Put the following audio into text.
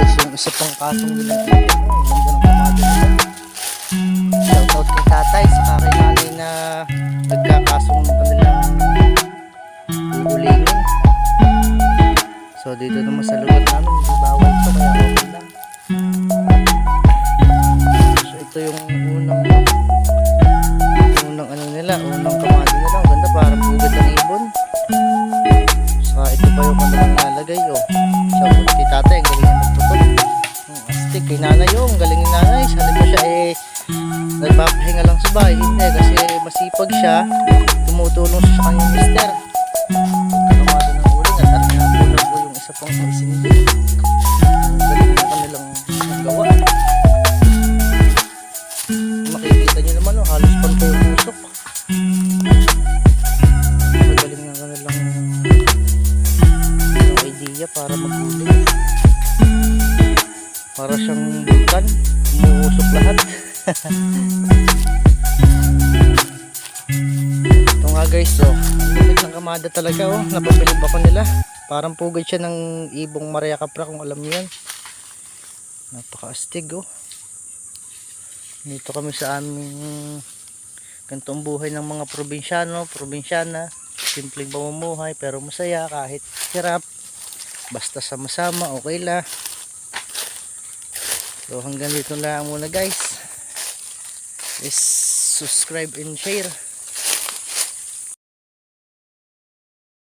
guys, yung isa pang kasong nilang ibon. Oh, ganda ng kamado nila. Shoutout kay tatay sa kay nanay na nagkakasong kanilang uhulingin. So dito naman sa lugar namin hindi bawal to, kaya okay lang. So ito yung unang ano nila, unang kamado nila. Ang ganda, parang bugad ng ibon. Saka ito pa yung kanilang nalagay. Oh, shoutout kay tatay, ang galing na magputol. Astig kay nanay, oh, ang galing ni nanay. Sabi ko siya nagpapahinga lang sa bahay. Hindi, kasi masipag siya, tumutulong siya sa kanyang mister. Kamado ng uling at pinapunan ko yung isa pang isindi. Ang galing na kanilang gawa. Makikita nyo naman, oh, halos pang yung pusok. Ang galing na kanilang idea para maguling. Para siyang bulkan, umuusok lahat. Ito nga guys, oh, ang limit ng kamada talaga, oh, napabilib ako nila. Parang pugad siya ng ibong Maria Capra, kung alam niyo yan. Napakaastig, oh. Dito kami sa aming ganitong buhay ng mga probinsyana. Simpleng pamumuhay pero masaya kahit hirap. Basta sama-sama, okay lang. So hanggang dito lang muna guys. Please subscribe and share.